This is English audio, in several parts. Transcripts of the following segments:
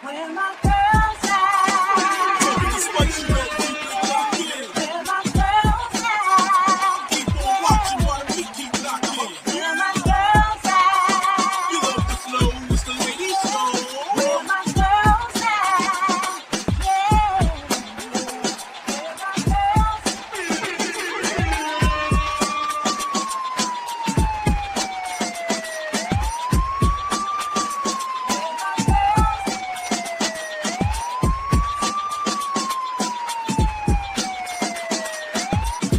Where my girls at? Where my girls at? Keep on watching while we keep knocking. Where my girls at? You love the flow, it's the ladies' show. Where my girls at? Yeah. Where my girls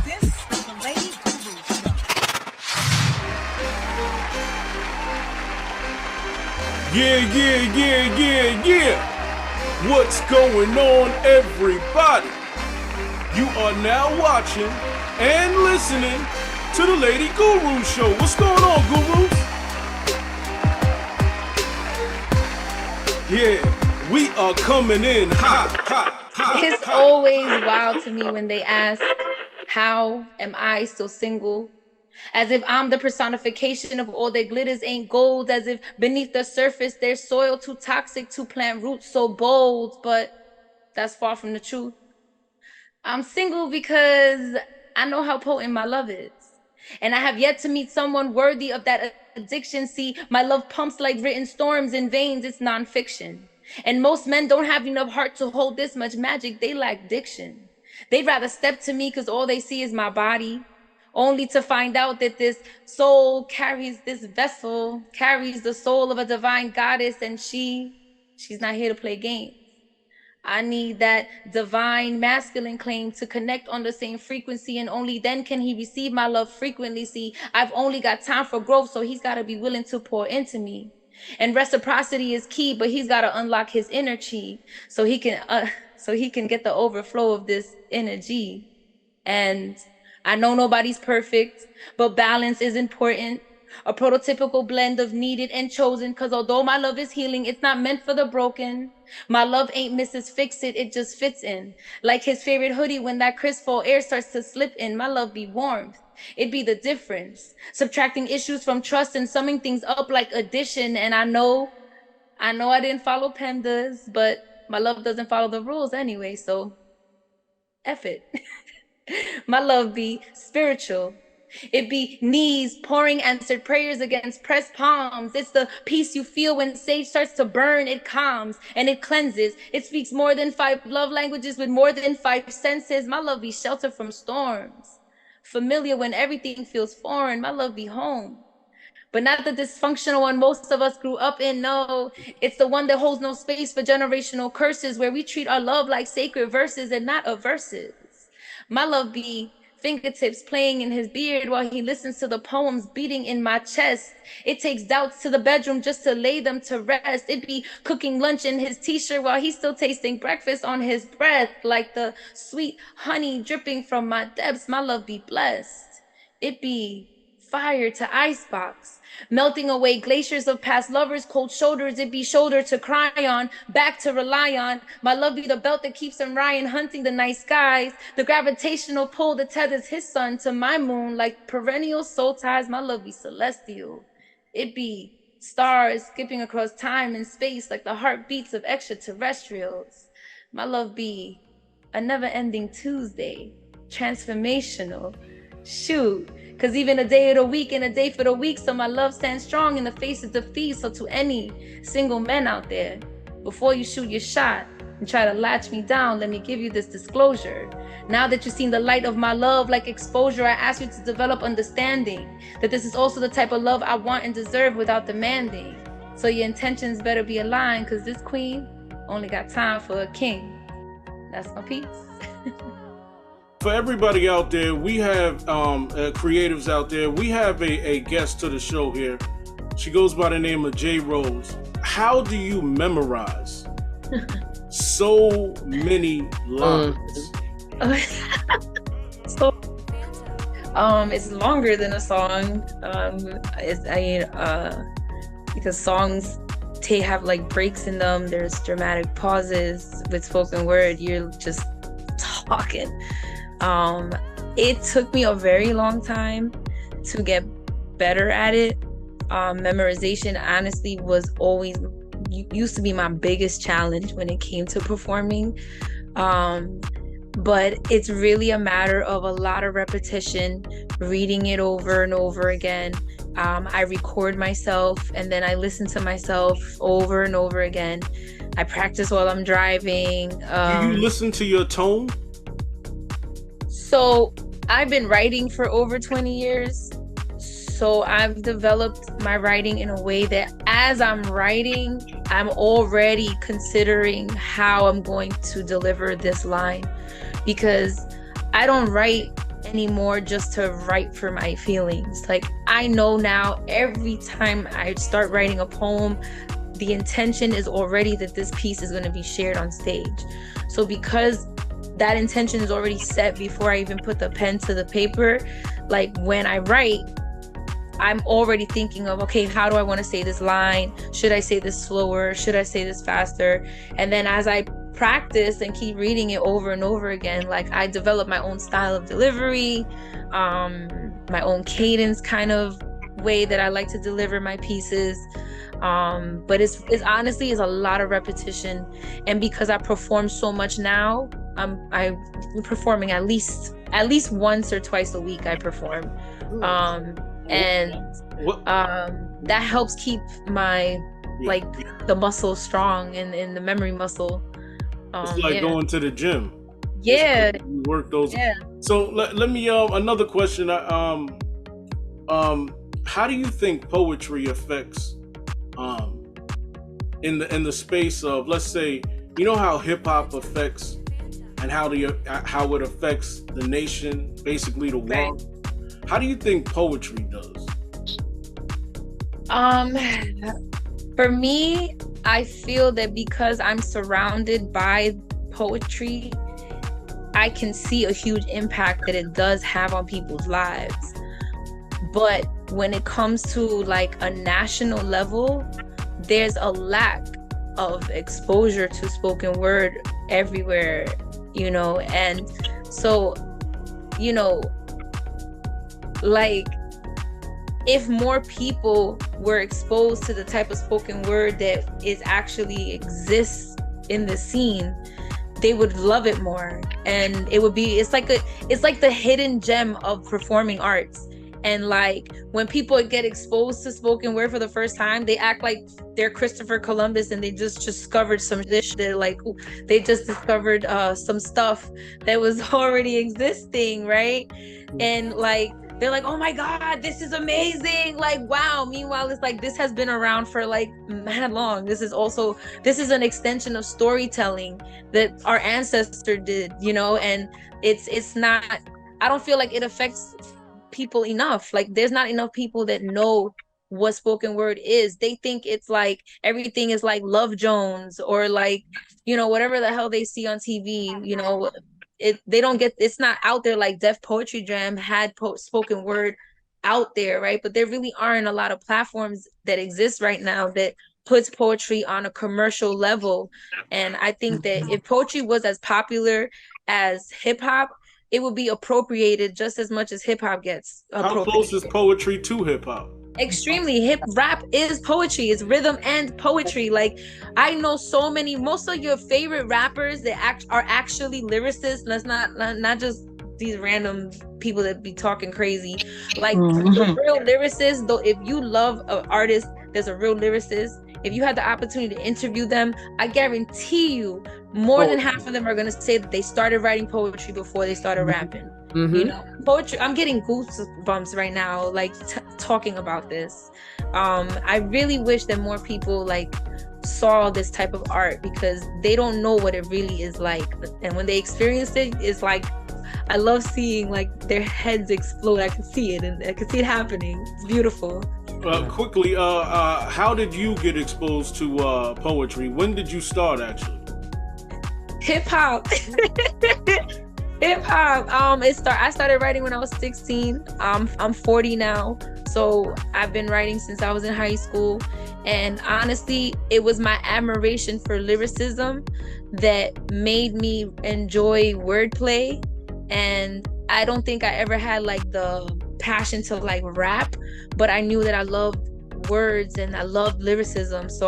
This is the Lady Guru Show. Yeah. What's going on, everybody? You are now watching and listening to the Lady Guru Show. What's going on, gurus? Yeah, we are coming in hot. It's always wild to me when they ask, how am I still single? As if I'm the personification of all their glitters ain't gold, as if beneath the surface their soil too toxic to plant roots so bold, but that's far from the truth. I'm single because I know how potent my love is, and I have yet to meet someone worthy of that addiction. See, my love pumps like written storms in veins, it's nonfiction. And most men don't have enough heart to hold this much magic, they lack diction. They'd rather step to me because all they see is my body, only to find out that this soul carries, this vessel carries the soul of a divine goddess, and she's not here to play games. I need that divine masculine claim to connect on the same frequency, and only then can he receive my love frequently. See, I've only got time for growth, so he's got to be willing to pour into me. And reciprocity is key, but he's got to unlock his inner chi so he can get the overflow of this energy. And I know nobody's perfect, but balance is important. A prototypical blend of needed and chosen, because although my love is healing, it's not meant for the broken. My love ain't Mrs. Fix It, it just fits in. Like his favorite hoodie when that crisp fall air starts to slip in. My love be warmth. It be the difference. Subtracting issues from trust and summing things up like addition. And I know I didn't follow PEMDAS, but my love doesn't follow the rules anyway, so F it. My love be spiritual. It be knees pouring answered prayers against pressed palms. It's the peace you feel when sage starts to burn. It calms and it cleanses. It speaks more than 5 love languages with more than 5 senses. My love be shelter from storms. Familiar when everything feels foreign. My love be home. But not the dysfunctional one most of us grew up in. No, it's the one that holds no space for generational curses, where we treat our love like sacred verses and not averses. My love be fingertips playing in his beard while he listens to the poems beating in my chest. It takes doubts to the bedroom just to lay them to rest. It be cooking lunch in his t-shirt while he's still tasting breakfast on his breath, like the sweet honey dripping from my depths. My love be blessed. It be fire to icebox, melting away glaciers of past lovers, cold shoulders. It be shoulder to cry on, back to rely on. My love be the belt that keeps him Ryan hunting the night skies, the gravitational pull that tethers his sun to my moon like perennial soul ties. My love be celestial. It be stars skipping across time and space like the heartbeats of extraterrestrials. My love be a never-ending Tuesday, transformational. Shoot, because even a day of the week and a day for the week, so my love stands strong in the face of defeat. So to any single men out there, before you shoot your shot and try to latch me down, let me give you this disclosure. Now that you've seen the light of my love like exposure, I ask you to develop understanding that this is also the type of love I want and deserve without demanding. So your intentions better be aligned, because this queen only got time for a king. That's my piece. For everybody out there, we have creatives out there. We have a guest to the show here. She goes by the name of J Rose. How do you memorize so many lines? So, it's longer than a song. Because songs have like breaks in them. There's dramatic pauses. With spoken word, you're just talking. It took me a very long time to get better at it. Memorization honestly was always used to be my biggest challenge when it came to performing. But it's really a matter of a lot of repetition, reading it over and over again. I record myself and then I listen to myself over and over again. I practice while I'm driving. Do you listen to your tone? So I've been writing for over 20 years. So I've developed my writing in a way that as I'm writing, I'm already considering how I'm going to deliver this line, because I don't write anymore just to write for my feelings. Like, I know now every time I start writing a poem, the intention is already that this piece is going to be shared on stage. So because that intention is already set before I even put the pen to the paper, like when I write, I'm already thinking of, okay, how do I want to say this line? Should I say this slower? Should I say this faster? And then as I practice and keep reading it over and over again, like, I develop my own style of delivery, my own cadence kind of way that I like to deliver my pieces. But it's honestly is a lot of repetition. And because I perform so much now, I'm performing at least once or twice a week. I perform. And that helps keep my like the muscle strong and the memory muscle. It's like going to the gym. Yeah, you work those. Yeah. So let me another question. How do you think poetry affects in the space of, let's say, you know how hip hop affects and how it affects the nation, basically the world. Right. How do you think poetry does? For me, I feel that because I'm surrounded by poetry, I can see a huge impact that it does have on people's lives. But when it comes to like a national level, there's a lack of exposure to spoken word everywhere, and so, like, if more people were exposed to the type of spoken word that is actually exists in the scene, they would love it more. And it's like the hidden gem of performing arts. And like, when people get exposed to spoken word for the first time, they act like they're Christopher Columbus and they just discovered some dish that, like, they just discovered some stuff that was already existing, right? And like, they're like, oh my God, this is amazing. Like, wow. Meanwhile, it's like, this has been around for like mad long. This is an extension of storytelling that our ancestor did, and it's not, I don't feel like it affects people enough. Like, there's not enough people that know what spoken word is. They think it's like everything is like Love Jones or like, whatever the hell they see on TV, they don't get, it's not out there. Like Def Poetry Jam had spoken word out there, right? But there really aren't a lot of platforms that exist right now that puts poetry on a commercial level. And I think that if poetry was as popular as hip hop, it would be appropriated just as much as hip hop gets appropriated. How close is poetry to hip hop? Extremely. Rap is poetry. It's rhythm and poetry. Like, I know most of your favorite rappers that are actually lyricists. Let's not just these random people that be talking crazy. Like, the real lyricists, though, if you love an artist, there's a real lyricist. If you had the opportunity to interview them, I guarantee you more than half of them are going to say that they started writing poetry before they started rapping. Poetry, I'm getting goosebumps right now, like talking about this. I really wish that more people like saw this type of art, because they don't know what it really is like. And when they experience it, it's like, I love seeing like their heads explode. I can see it, and I can see it happening. It's beautiful. Quickly, how did you get exposed to poetry? When did you start, actually? Hip hop. Hip hop. I started writing when I was 16. I'm 40 now, so I've been writing since I was in high school. And honestly, it was my admiration for lyricism that made me enjoy wordplay. And I don't think I ever had like the passion to like rap, but I knew that I loved words and I loved lyricism. So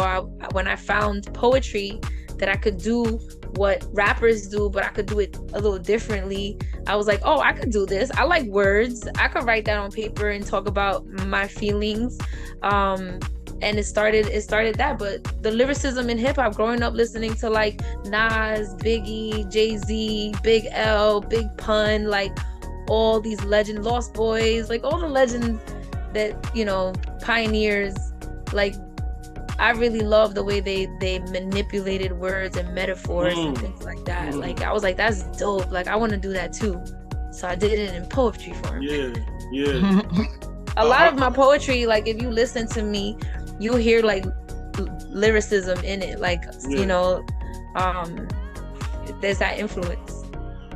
when I found poetry that I could do what rappers do, but I could do it a little differently, I was like, oh, I could do this. I like words. I could write that on paper and talk about my feelings. And it started that. But the lyricism in hip hop, growing up listening to like Nas, Biggie, Jay-Z, Big L, Big Pun, like all these legend, Lost Boys, like all the legends that, you know, pioneers, like I really love the way they manipulated words and metaphors and things like that. Like I was like, that's dope. Like I want to do that too. So I did it in poetry form. Yeah. A lot of my poetry, like if you listen to me, you'll hear like lyricism in it. Like, you know, there's that influence.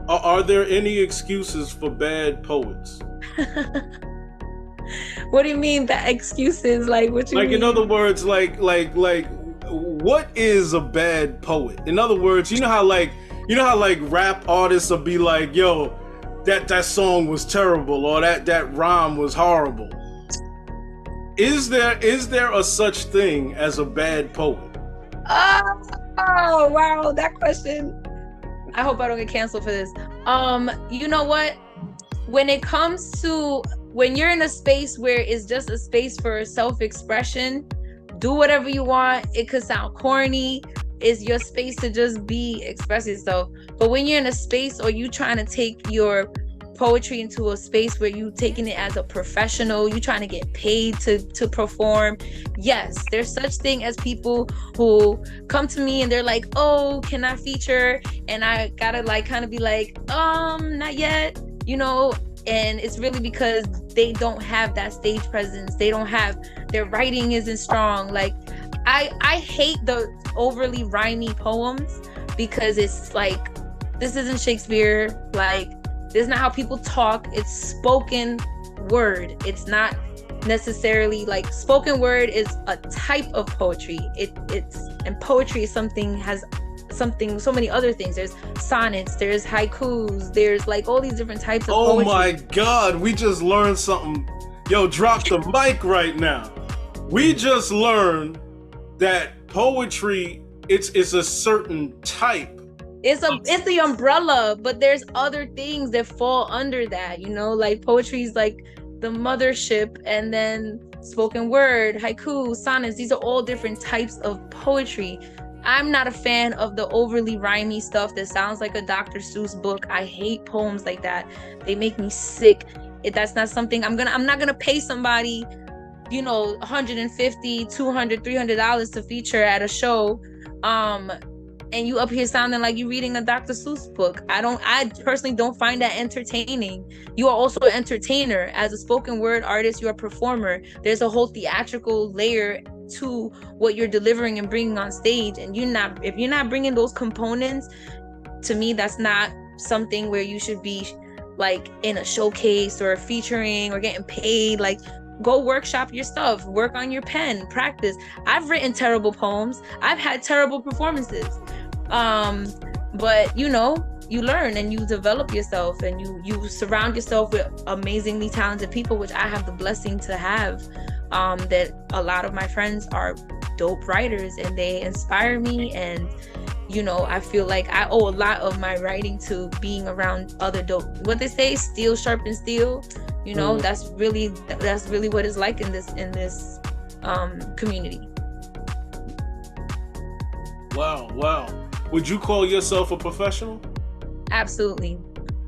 Are there any excuses for bad poets? What do you mean that excuses? Like what you mean? In other words, like what is a bad poet? In other words, you know how rap artists will be like, yo, that song was terrible, or that rhyme was horrible. Is there a such thing as a bad poet? Oh wow, that question. I hope I don't get canceled for this. You know what? When it comes to when you're in a space where it's just a space for self-expression, do whatever you want. It could sound corny. It's your space to just express yourself. But when you're in a space or you trying to take your poetry into a space where you taking it as a professional, you trying to get paid to perform, yes, there's such thing as people who come to me and they're like, oh, can I feature? And I gotta like kind of be like, not yet, you know. And it's really because they don't have that stage presence. They don't have, their writing isn't strong. Like I hate the overly rhymey poems because it's like, this isn't Shakespeare. Like, this is not how people talk. It's spoken word. It's not necessarily like, spoken word is a type of poetry. And poetry is so many other things. There's sonnets, there's haikus, there's like all these different types of poetry. Oh my God, we just learned something. Yo, drop the mic right now. We just learned that poetry, it's a certain type. It's the umbrella, but there's other things that fall under that, you know, like poetry is like the mothership, and then spoken word, haiku, sonnets, these are all different types of poetry. I'm not a fan of the overly rhymey stuff that sounds like a Dr. Seuss book. I hate poems like that. They make me sick. That's not something I'm not gonna pay somebody, you know, $150, $200, $300 to feature at a show. And you up here sounding like you're reading a Dr. Seuss book. I personally don't find that entertaining. You are also an entertainer. As a spoken word artist, you're a performer. There's a whole theatrical layer to what you're delivering and bringing on stage. And if you're not bringing those components, to me, that's not something where you should be like in a showcase or featuring or getting paid. Like, go workshop your stuff, work on your pen, practice. I've written terrible poems. I've had terrible performances. But you know, you learn and you develop yourself, and you surround yourself with amazingly talented people, which I have the blessing to have. That a lot of my friends are dope writers and they inspire me, and you know, I feel like I owe a lot of my writing to being around other dope, what they say, steel sharpens steel. You know, that's really what it's like in this community. Wow. Would you call yourself a professional? Absolutely.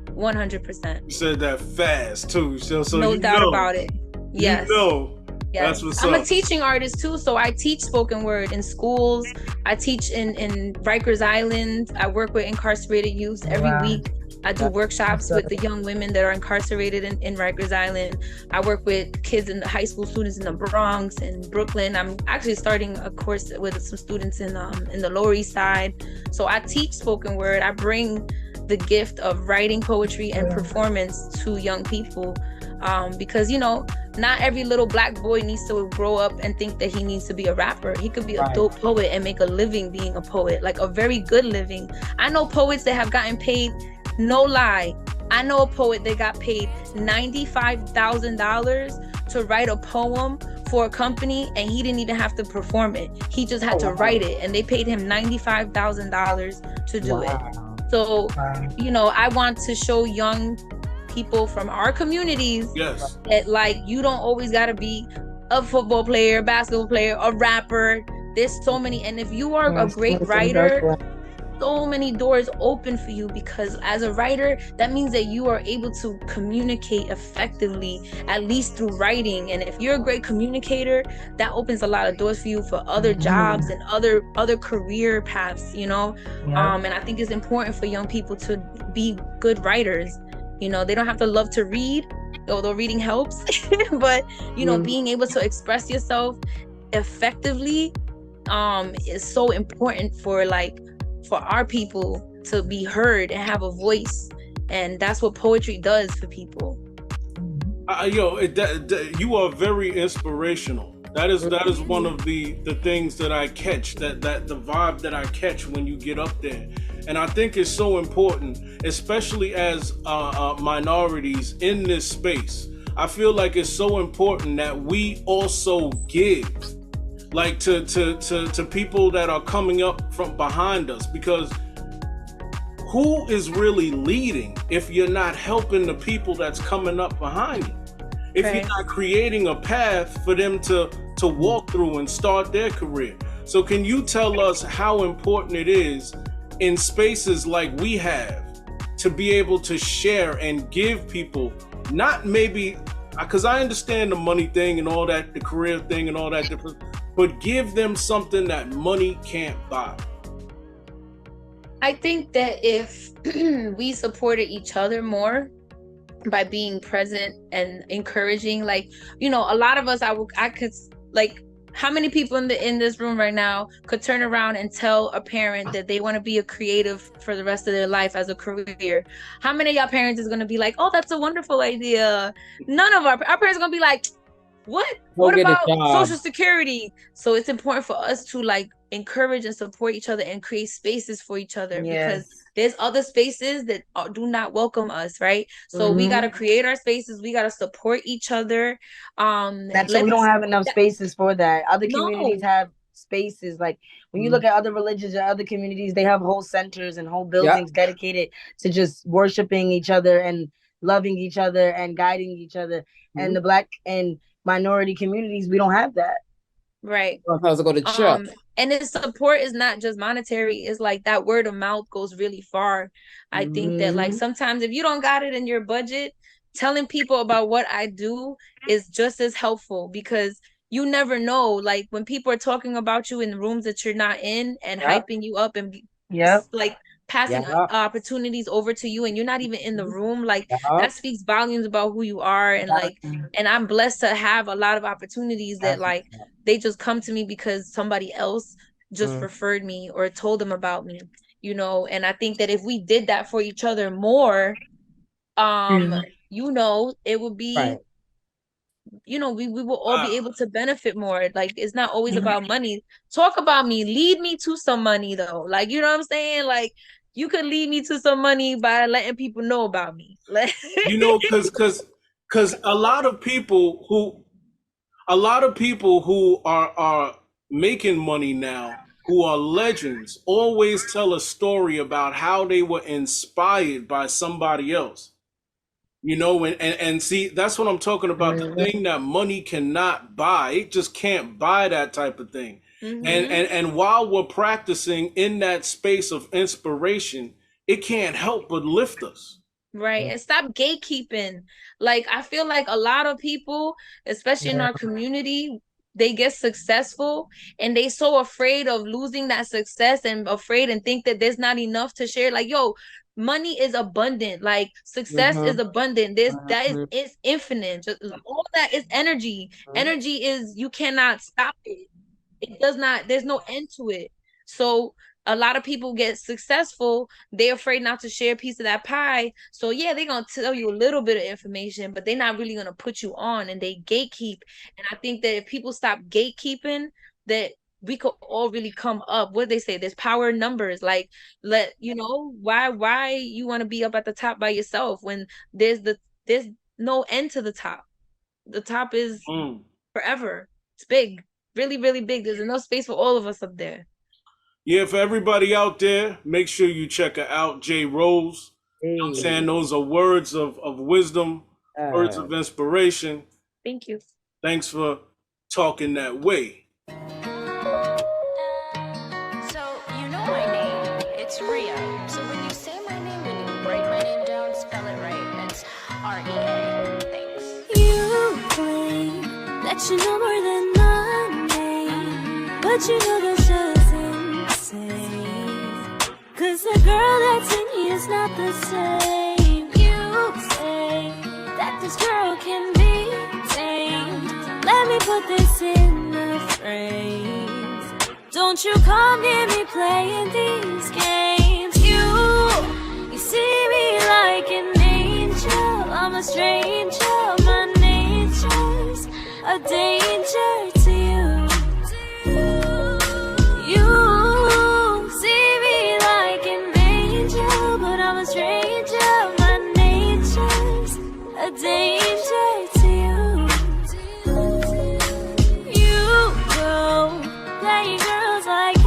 100%. You said that fast too. So no doubt about it. Yes. You know. Yes. That's what's I'm up. a teaching artist too, so I teach spoken word in schools. I teach in Rikers Island. I work with incarcerated youth every week. I do workshops with the young women that are incarcerated in Rikers Island. I work with kids and high school students in the Bronx and Brooklyn. I'm actually starting a course with some students in the Lower East Side. So I teach spoken word. I bring the gift of writing poetry and performance to young people, because, you know, not every little black boy needs to grow up and think that he needs to be a rapper. He could be a dope poet and make a living being a poet, like a very good living. I know poets that have gotten paid, no lie. I know a poet that got paid $95,000 to write a poem for a company, and he didn't even have to perform it. He just had to write it, and they paid him $95,000 to do it. So, you know, I want to show young people from our communities that, like, you don't always got to be a football player, basketball player, a rapper. There's so many, and if you are a great writer, so many doors open for you, because as a writer, that means that you are able to communicate effectively, at least through writing. And if you're a great communicator, that opens a lot of doors for you for other jobs and other career paths, you know. And I think it's important for young people to be good writers. You know, they don't have to love to read, although reading helps, but you know, being able to express yourself effectively is so important for our people to be heard and have a voice. And that's what poetry does for people. You are very inspirational. That is one of the things that I catch, that the vibe that I catch when you get up there. And I think it's so important, especially as minorities in this space. I feel like it's so important that we also give, like, to people that are coming up from behind us, because who is really leading if you're not helping the people that's coming up behind you? If you're not creating a path for them to walk through and start their career. So can you tell us how important it is in spaces like we have to be able to share and give people, not maybe, because I understand the money thing and all that, the career thing and all that different, but give them something that money can't buy? I think that if we supported each other more by being present and encouraging, like, you know, a lot of us, I could, like, how many people in this room right now could turn around and tell a parent that they want to be a creative for the rest of their life as a career? How many of y'all parents is going to be like, oh, that's a wonderful idea? None of our parents are going to be like, what about Social Security? So it's important for us to, like, encourage and support each other and create spaces for each other, because there's other spaces that do not welcome us, right? So we got to create our spaces. We got to support each other. That's we don't have enough spaces for that. Other communities have spaces. Like when you look at other religions or other communities, they have whole centers and whole buildings dedicated to just worshiping each other and loving each other and guiding each other. And the Black and minority communities, we don't have that. Right. Sometimes I go to church. And the support is not just monetary. It's like that word of mouth goes really far. I think that, like, sometimes if you don't got it in your budget, telling people about what I do is just as helpful, because you never know, like, when people are talking about you in rooms that you're not in and hyping you up and like passing opportunities over to you, and you're not even in the room, like, that speaks volumes about who you are. And like, and I'm blessed to have a lot of opportunities that, like, they just come to me because somebody else just referred me or told them about me, you know. And I think that if we did that for each other more, you know, it would be, you know, we will all be able to benefit more. Like, it's not always about money. Talk about me, lead me to some money though. Like, you know what I'm saying? Like, you could lead me to some money by letting people know about me. You know, because a lot of people who are making money now, who are legends, always tell a story about how they were inspired by somebody else. You know, and see, that's what I'm talking about. The thing that money cannot buy. It just can't buy that type of thing. And while we're practicing in that space of inspiration, it can't help but lift us. Right. And stop gatekeeping. Like, I feel like a lot of people, especially in our community, they get successful and they so afraid of losing that success and afraid and think that there's not enough to share. Like, yo, money is abundant. Like, success is abundant. It's infinite. Just all that is energy. Energy is, you cannot stop it. It does not, there's no end to it. So a lot of people get successful, they're afraid not to share a piece of that pie. So yeah, they're gonna tell you a little bit of information, but they're not really gonna put you on, and they gatekeep. And I think that if people stop gatekeeping, that we could all really come up. What they say, there's power in numbers. Like, let you know, why you want to be up at the top by yourself when there's no end to the top. The top is forever. It's big, really, really big. There's enough space for all of us up there. Yeah, for everybody out there, make sure you check her out, J Rose. You know what I'm saying? Those are words of wisdom, words of inspiration. Thank you. Thanks for talking that way. So, you know my name. It's Ria. So when you say my name, when you write my name down, spell it right. It's R-E-A. Thanks. You claim that you know more than my name, but you know that's just insane. 'Cause the girl that's in you is not the same. You say that this girl can be tamed. Let me put this in a phrase. Don't you come near me playing these games. You see me like an angel. I'm a stranger. My nature's a danger to you. You see me like an angel, but I'm a stranger. My nature's a danger to you. You go playing girls like a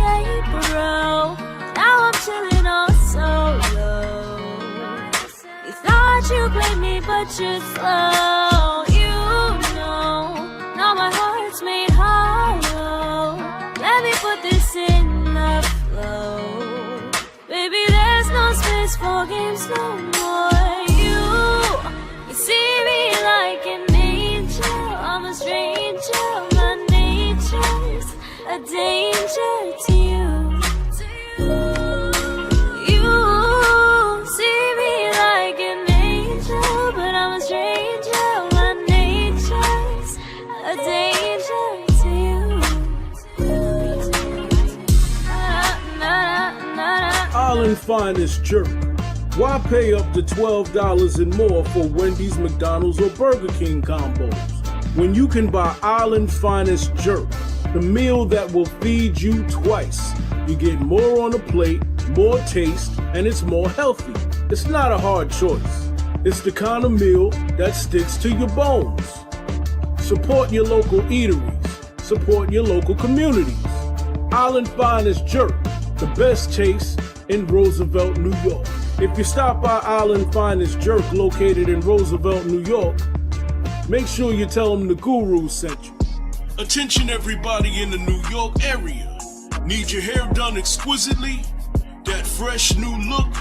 pro. Now I'm chilling all solo. You thought you played me, but you're slow. You know, now my heart's made hollow. Let me put this in the flow. Baby, there's no space for games no more. You see me like an angel. I'm a stranger. My nature's a danger to you. You see me like an angel, but I'm a stranger. My nature's a danger to you. Island Finest Jerk. Why pay up to $12 and more for Wendy's, McDonald's, or Burger King combos when you can buy Island Finest Jerk, the meal that will feed you twice? You get more on the plate, more taste, and it's more healthy. It's not a hard choice. It's the kind of meal that sticks to your bones. Support your local eateries. Support your local communities. Island Finest Jerk, the best taste in Roosevelt, New York. If you stop by Island Finest Jerk located in Roosevelt, New York, make sure you tell them the Guru sent you. Attention everybody in the New York area. Need your hair done exquisitely? That fresh new look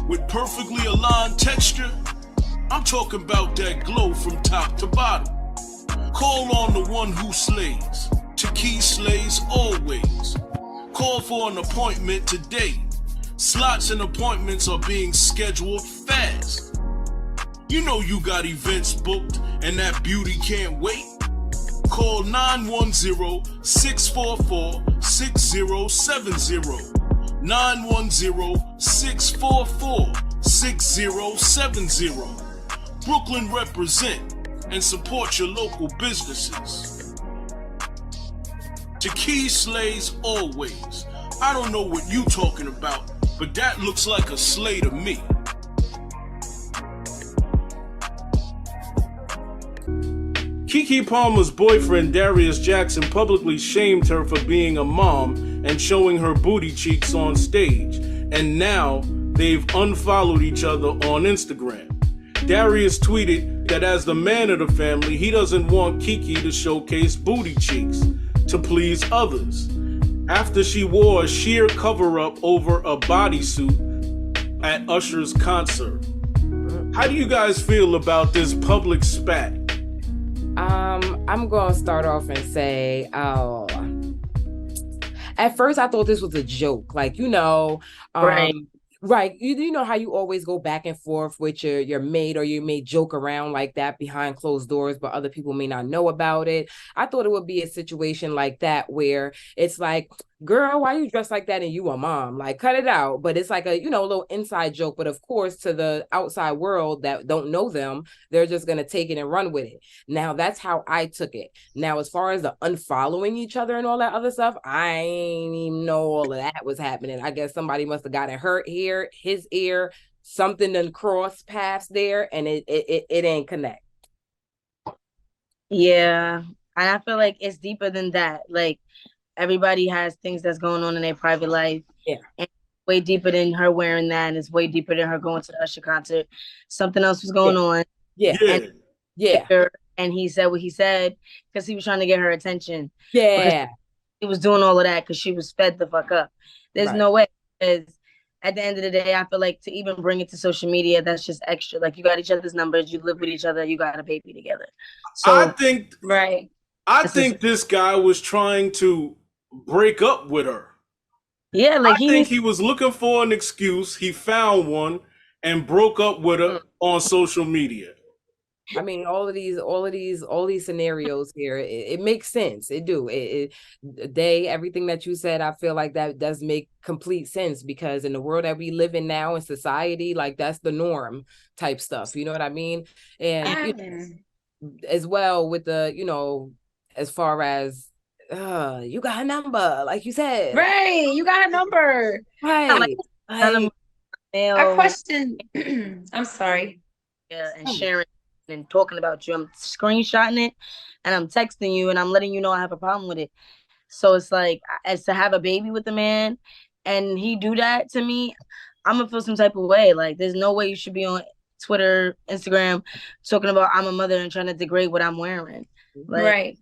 with perfectly aligned texture? I'm talking about that glow from top to bottom. Call on the one who slays. KEKE slays always. Call for an appointment today. Slots and appointments are being scheduled fast. You know you got events booked and that beauty can't wait. Call 910-644-6070. 910-644-6070. Brooklyn represent and support your local businesses. KEKE slays always. I don't know what you talking about, but that looks like a slay to me. Keke Palmer's boyfriend Darius Jackson publicly shamed her for being a mom and showing her booty cheeks on stage, and now they've unfollowed each other on Instagram. Darius tweeted that as the man of the family, he doesn't want Keke to showcase booty cheeks to please others, after she wore a sheer cover-up over a bodysuit at Usher's concert. How do you guys feel about this public spat? I'm gonna start off and say, at first I thought this was a joke, like, right. Right. You know how you always go back and forth with your mate, or you may joke around like that behind closed doors, but other people may not know about it. I thought it would be a situation like that where it's like, girl, why you dressed like that and you a mom? Like, cut it out. But it's like a, a little inside joke. But of course, to the outside world that don't know them, they're just going to take it and run with it. Now, that's how I took it. Now, as far as the unfollowing each other and all that other stuff, I ain't even know all of that was happening. I guess somebody must have gotten hurt here, his ear, something done cross paths there, and it ain't connect. Yeah. And I feel like it's deeper than that. Like everybody has things that's going on in their private life. Yeah. And way deeper than her wearing that, and it's way deeper than her going to the Usher concert. Something else was going on. Yeah. And, and he said what he said because he was trying to get her attention. Yeah. He was doing all of that because she was fed the fuck up. There's no way. Because at the end of the day, I feel like to even bring it to social media, that's just extra. Like you got each other's numbers, you live with each other, you got a baby together. So I think I think this guy was trying to break up with her. Yeah, like I think he was looking for an excuse. He found one and broke up with her on social media. I mean, all these scenarios here, it makes sense. It do. Everything that you said, I feel like that does make complete sense because in the world that we live in now in society, like that's the norm type stuff. You know what I mean? And as well with the, as far as you got a number, like you said. Right. You got a number. Right. I question. I'm sorry. Yeah, and sharing and talking about you. I'm screenshotting it and I'm texting you and I'm letting you know I have a problem with it. So it's like, as to have a baby with a man and he do that to me, I'm gonna feel some type of way. Like there's no way you should be on Twitter, Instagram, talking about I'm a mother and trying to degrade what I'm wearing. Like, right.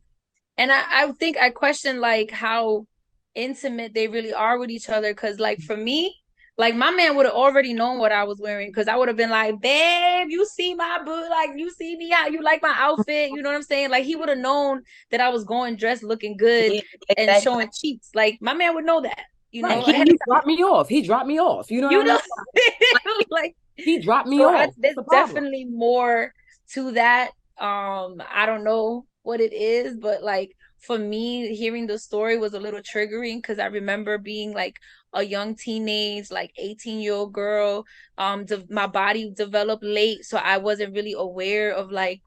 And I think I question like how intimate they really are with each other. Cause like for me, like my man would have already known what I was wearing because I would have been like, babe, you see my boo, like you see me out, you like my outfit, you know what I'm saying? Like he would have known that I was going dressed looking good and showing cheeks. Like my man would know that, you know. Right. He dropped me off. He dropped me off. You know what I mean? Like he dropped me off. There's definitely more to that. I don't know what it is, but like for me, hearing the story was a little triggering because I remember being like a young teenage, like 18-year-old girl. My body developed late, so I wasn't really aware of like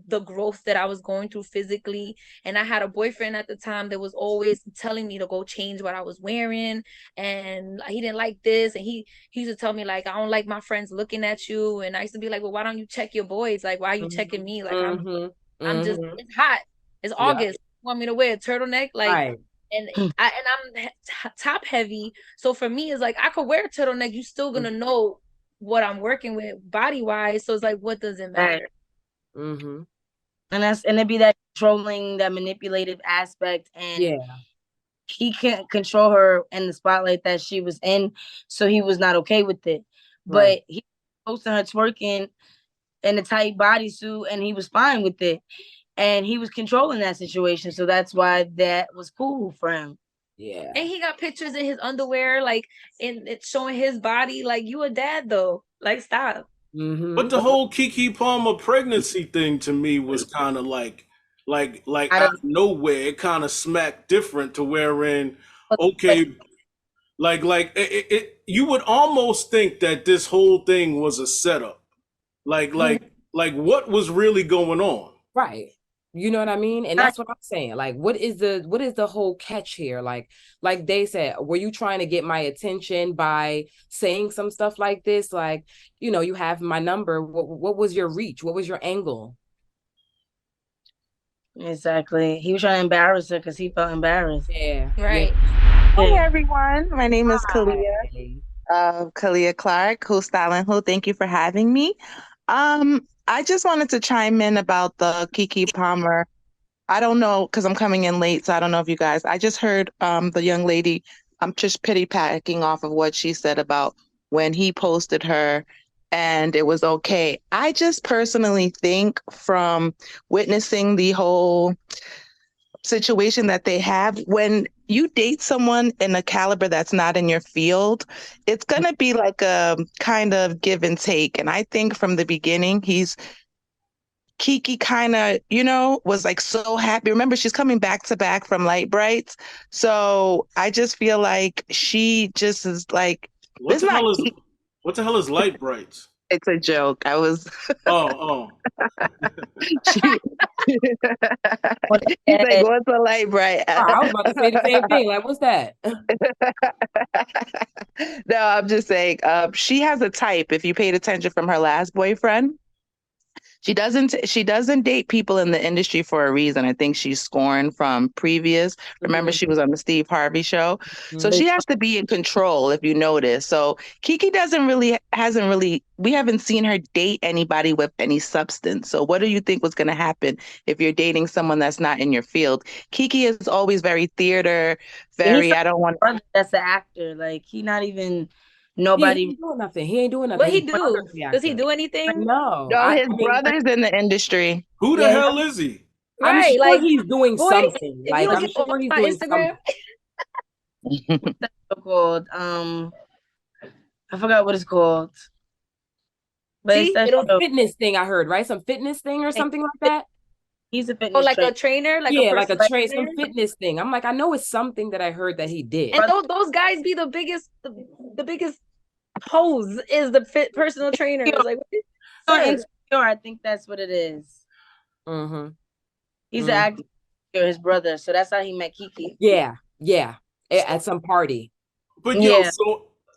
the growth that I was going through physically. And I had a boyfriend at the time that was always telling me to go change what I was wearing, and he didn't like this, and he used to tell me like, I don't like my friends looking at you. And I used to be like, well, why don't you check your boys? Like, why are you checking me? Like I'm just, it's hot, it's August, you want me to wear a turtleneck? Like and I'm top heavy, so for me it's like I could wear a turtleneck, you still gonna know what I'm working with body wise, so it's like what does it matter? And it'd be that controlling, that manipulative aspect, and he can't control her in the spotlight that she was in, so he was not okay with it. But he was posting her twerking in a tight bodysuit and he was fine with it, and he was controlling that situation, so that's why that was cool for him. Yeah. And he got pictures in his underwear, like it's showing his body. Like, you a dad though, like stop. But the whole KEKE Palmer pregnancy thing to me was kind of like out of nowhere. It kind of smacked different to wherein, okay, you would almost think that this whole thing was a setup. Like what was really going on? Right. You know what I mean? And that's what I'm saying. Like, what is the whole catch here? Like they said, were you trying to get my attention by saying some stuff like this? Like, you have my number. What was your reach? What was your angle? Exactly. He was trying to embarrass her because he felt embarrassed. Yeah. Right. Hey everyone. My name is Khaliah. Khaliah Clark, who's styling who. Thank you for having me. I just wanted to chime in about the KEKE Palmer. I don't know, because I'm coming in late, so I don't know if you guys, I just heard the young lady, I'm just piggybacking off of what she said about when he posted her and it was okay. I just personally think from witnessing the whole situation that they have, when you date someone in a caliber that's not in your field, it's going to be like a kind of give and take. And I think from the beginning, KEKE kind of, was like so happy. Remember, she's coming back to back from Light Brights. So I just feel like she just is like, what the hell is Light Brights? It's a joke. I was. Oh. He's like, what's a Light Bright? I was about to say the same thing. Like, what's that? No, I'm just saying. She has a type. If you paid attention from her last boyfriend, She doesn't date people in the industry for a reason. I think she's scorned from previous. Remember, she was on the Steve Harvey show. So she has to be in control, if you notice. So KEKE hasn't really, we haven't seen her date anybody with any substance. So what do you think was going to happen if you're dating someone that's not in your field? KEKE is always very theater, I don't want to. That's an actor. Like, he not even... Nobody. He ain't doing nothing. He ain't doing nothing. What he do? Does he do anything? No. His brother's in the industry. Who the hell is he? I'm sure like, he's doing something. Like, I'm sure he's doing Instagram. What's that called? I forgot what it's called. But it's a fitness thing I heard, right? Some fitness thing or something like that. He's a fitness like trainer. A trainer? Like a some fitness thing. I'm like, I know it's something that I heard that he did. And those guys be the biggest pose is the personal trainer. Like, I think that's what it is. Mm-hmm. He's an actor, his brother, so that's how he met KEKE. Yeah, at some party. But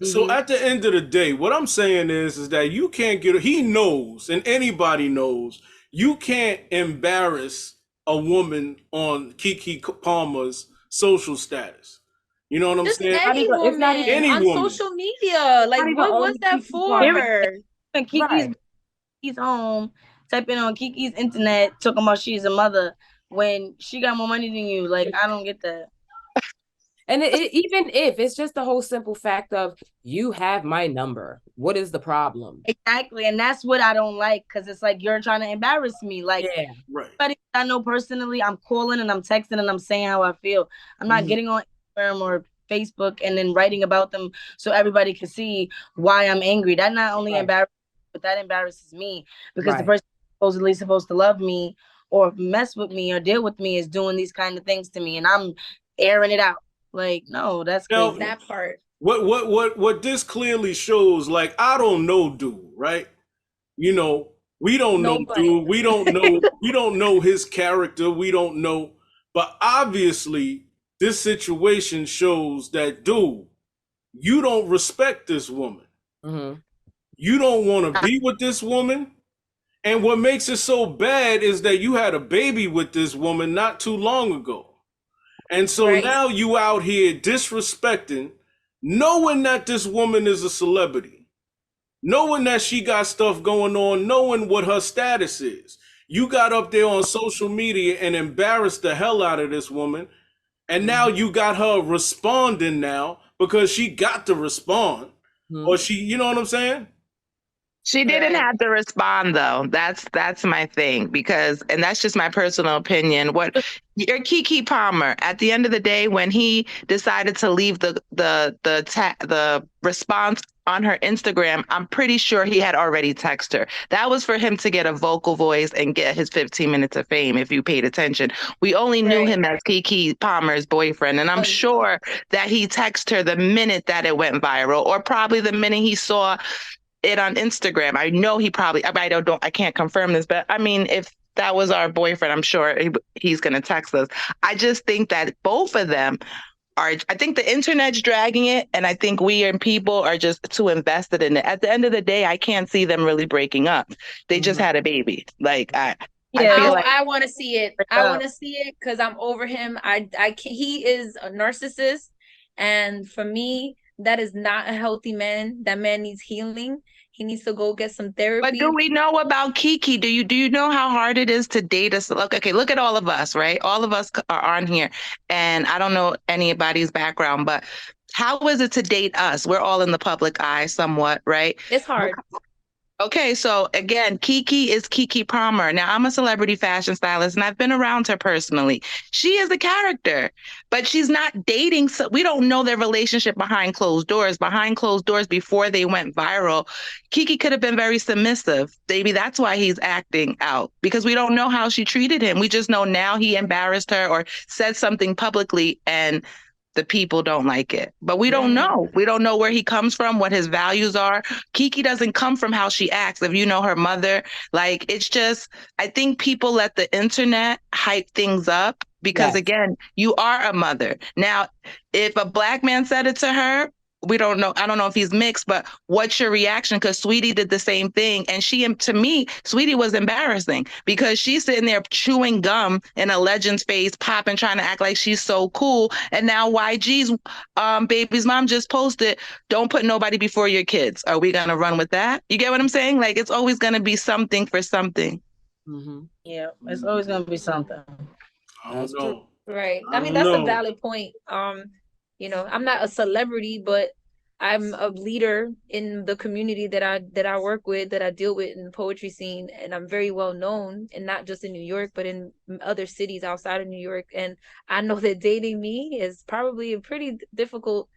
so at the end of the day, what I'm saying is that you can't he knows, and anybody knows, you can't embarrass a woman on KEKE Palmer's social status. You know what I'm saying? Any woman on social media. Like, what was that for? And KEKE's home, typing on KEKE's internet, talking about she's a mother when she got more money than you. Like, I don't get that. And even if it's just the whole simple fact of you have my number, what is the problem? Exactly. And that's what I don't like, because it's like you're trying to embarrass me. Like, everybody I know personally, I'm calling and I'm texting and I'm saying how I feel. I'm not getting on Instagram or Facebook and then writing about them so everybody can see why I'm angry. That not only embarrasses, but that embarrasses me, because the person supposedly supposed to love me or mess with me or deal with me is doing these kind of things to me, and I'm airing it out. Like, no, that's crazy. That part. What this clearly shows, like, I don't know dude, right? You know, we don't know dude. We don't know his character. We don't know, but obviously this situation shows that, dude, you don't respect this woman. Mm-hmm. You don't want to be with this woman. And what makes it so bad is that you had a baby with this woman not too long ago. And so now you out here disrespecting, knowing that this woman is a celebrity, knowing that she got stuff going on, knowing what her status is. You got up there on social media and embarrassed the hell out of this woman. And now you got her responding now because she got to respond. Or she, you know what I'm saying? She didn't have to respond, though. That's my thing, because, and that's just my personal opinion. Your KEKE Palmer, at the end of the day, when he decided to leave the response on her Instagram, I'm pretty sure he had already texted her. That was for him to get a vocal voice and get his 15 minutes of fame, if you paid attention. We only knew him as KEKE Palmer's boyfriend, and I'm sure that he texted her the minute that it went viral, or probably the minute he saw it on Instagram. I know he probably, I can't confirm this, but I mean, if that was our boyfriend, I'm sure he's going to text us. I just think that both of them I think the internet's dragging it, and I think we and people are just too invested in it. At the end of the day, I can't see them really breaking up. They just had a baby. Like, I feel like I want to see it. I want to see it because I'm over him. I can't, he is a narcissist, and for me, that is not a healthy man. That man needs healing. He needs to go get some therapy. But do we know about KEKE? Do you know how hard it is to date us? Okay, look at all of us, right? All of us are on here, and I don't know anybody's background, but how is it to date us? We're all in the public eye somewhat, right? It's hard. Okay, so again, KEKE is KEKE Palmer. Now, I'm a celebrity fashion stylist, and I've been around her personally. She is a character, but she's not dating. So we don't know their relationship behind closed doors. Behind closed doors, before they went viral, KEKE could have been very submissive. Maybe that's why he's acting out, because we don't know how she treated him. We just know now he embarrassed her or said something publicly, and the people don't like it. But we don't know. We don't know where he comes from, what his values are. KEKE doesn't come from how she acts. If you know her mother, like, it's just, I think people let the internet hype things up because, again, you are a mother. Now, if a Black man said it to her, we don't know. I don't know if he's mixed, but what's your reaction? Because Sweetie did the same thing. And to me, Sweetie was embarrassing because she's sitting there chewing gum in a legend's face, popping, trying to act like she's so cool. And now YG's baby's mom just posted, don't put nobody before your kids. Are we going to run with that? You get what I'm saying? Like, it's always going to be something for something. Mm-hmm. Yeah, it's always going to be something. I don't know. Right. I mean, that's a valid point. You know, I'm not a celebrity, but I'm a leader in the community that I work with, that I deal with in the poetry scene, and I'm very well known, and not just in New York, but in other cities outside of New York. And I know that dating me is probably a pretty difficult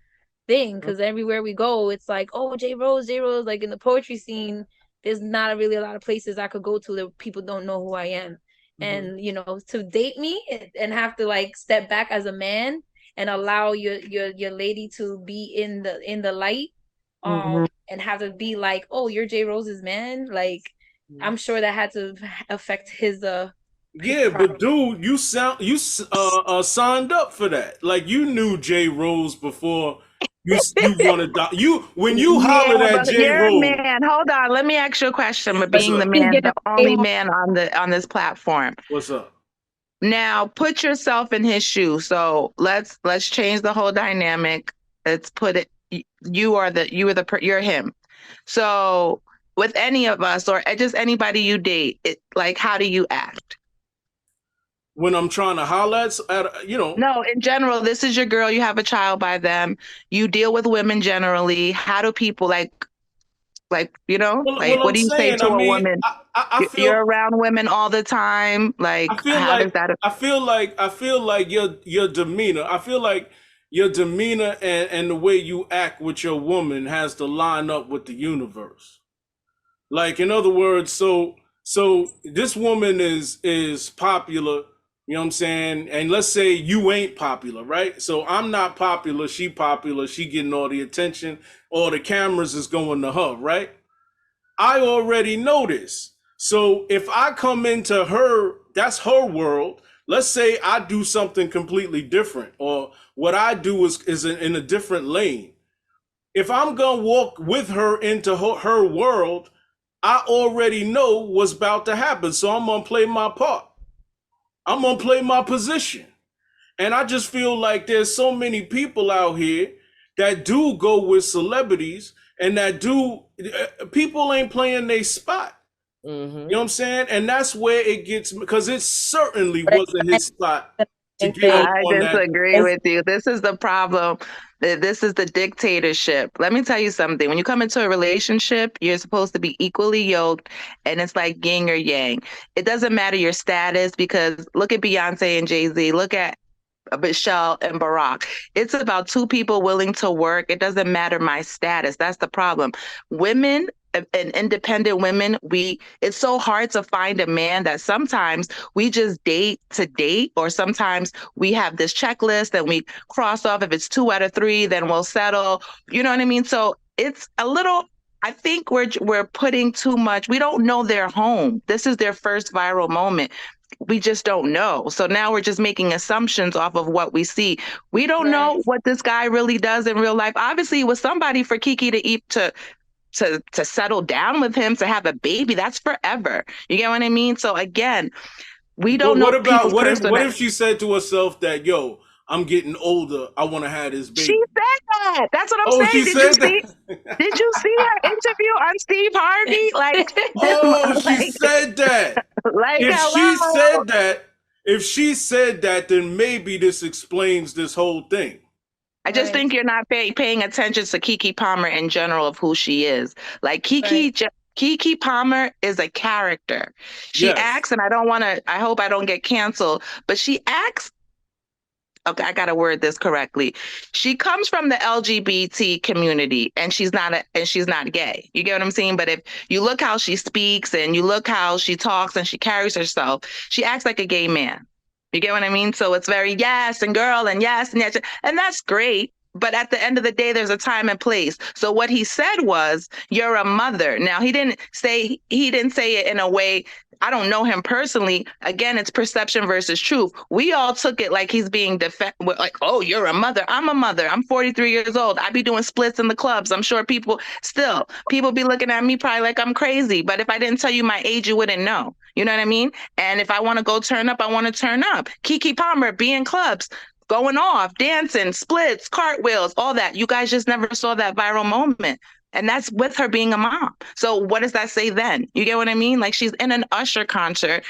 thing, because everywhere we go, it's like, oh, J Rose, like in the poetry scene, there's not really a lot of places I could go to that people don't know who I am. And you know, to date me and have to like step back as a man and allow your lady to be in the light, and have to be like, oh, you're J Rose's man, like I'm sure that had to affect his yeah, but dude, you signed up for that. Like, you knew J Rose before you wanted when you hollered at J Rose. Man, hold on. Let me ask you a question. But being the man, the only man on this platform. What's up? Now put yourself in his shoes. So let's change the whole dynamic. Let's put it. You're him. So with any of us or just anybody you date, like, how do you act? When I'm trying to holler at, you know. No, in general, this is your girl. You have a child by them. You deal with women generally. How do people like, you know, what do you say to a woman? I feel you're around women all the time. Like, I feel like your demeanor. I feel like your demeanor and the way you act with your woman has to line up with the universe. Like, in other words, so this woman is popular. You know what I'm saying? And let's say you ain't popular, right? So I'm not popular, she popular, she getting all the attention, all the cameras is going to her, right? I already know this. So if I come into her, that's her world. Let's say I do something completely different, or what I do is in a different lane. If I'm gonna walk with her into her world, I already know what's about to happen. So I'm gonna play my part. I'm gonna play my position. And I just feel like there's so many people out here that do go with celebrities, and that people ain't playing their spot. You know what I'm saying? And that's where it gets, because it certainly wasn't his spot to get up on that. I disagree with you. This is the problem. This is the dictatorship. Let me tell you something. When you come into a relationship, you're supposed to be equally yoked, and it's like yin or yang. It doesn't matter your status, because look at Beyonce and Jay-Z. Look at Michelle and Barack. It's about two people willing to work. It doesn't matter my status. That's the problem. Women and independent women, it's so hard to find a man that sometimes we just date to date, or sometimes we have this checklist and we cross off. If it's 2 out of 3, then we'll settle. You know what I mean? So it's a little, I think we're putting too much. We don't know their home. This is their first viral moment. We just don't know. So now we're just making assumptions off of what we see. We don't know what this guy really does in real life. Obviously, it was somebody for KEKE to eat to settle down with him, to have a baby. That's forever. You get what I mean? So again, we don't know. What if she said to herself that, yo, I'm getting older, I want to have this baby? She said that. That's what I'm saying. Did you see her interview on Steve Harvey? Like, she said that. Like, if she said that, then maybe this explains this whole thing. I just think you're not paying attention to KEKE Palmer in general, of who she is. Like, KEKE Palmer is a character. She acts, and I hope I don't get canceled, but she acts. Okay, I gotta word this correctly. She comes from the LGBT community, and she's not gay. You get what I'm saying? But if you look how she speaks, and you look how she talks and she carries herself, she acts like a gay man. You get what I mean? So it's very yes and girl and yes, and that's great. but at the end of the day, there's a time and place. So what he said was, "You're a mother." Now he didn't say it in a way. I don't know him personally. Again, it's perception versus truth. We all took it like he's being like, "Oh, you're a mother." I'm a mother. I'm 43 years old. I be doing splits in the clubs. I'm sure people be looking at me probably like I'm crazy. But if I didn't tell you my age, you wouldn't know. You know what I mean? And if I want to go turn up, I want to turn up. KEKE Palmer be in clubs, going off, dancing, splits, cartwheels, all that. You guys just never saw that viral moment. And that's with her being a mom. So what does that say then? You get what I mean? Like, she's in an Usher concert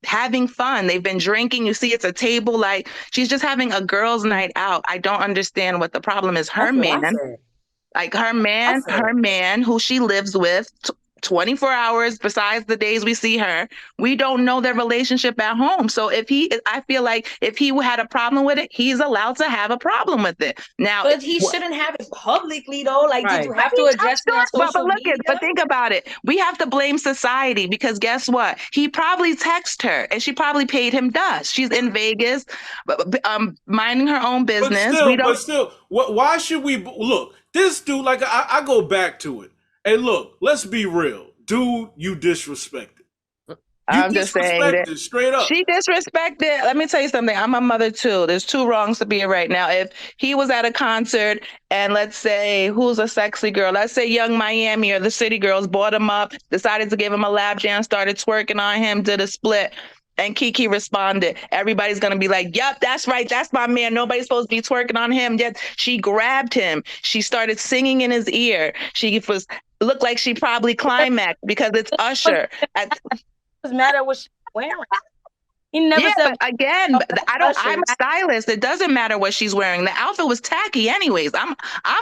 having fun. They've been drinking. You see, it's a table. Like, she's just having a girls' night out. I don't understand what the problem is. Her man, who she lives with 24 hours besides the days we see her, we don't know their relationship at home. So I feel like if he had a problem with it, he's allowed to have a problem with it. Now, but he shouldn't have it publicly though. Like, right. Did you have to address it on social media? But think about it. We have to blame society, because guess what? He probably texted her and she probably paid him dust. She's in Vegas, minding her own business. But still, why should we look? This dude, like, I go back to it. Hey, look, let's be real. Dude, you disrespected. I'm just saying that straight up. She disrespected. Let me tell you something. I'm a mother too. There's two wrongs to be right now. If he was at a concert and let's say, who's a sexy girl? Let's say Young Miami or the City Girls bought him up, decided to give him a lap dance, started twerking on him, did a split. And KEKE responded. Everybody's going to be like, "Yep, that's right. That's my man. Nobody's supposed to be twerking on him." Yet she grabbed him. She started singing in his ear. Looked like she probably climaxed because it's Usher. It doesn't matter what she's wearing. He never said. But again, I'm a stylist. It doesn't matter what she's wearing. The outfit was tacky, anyways. I'm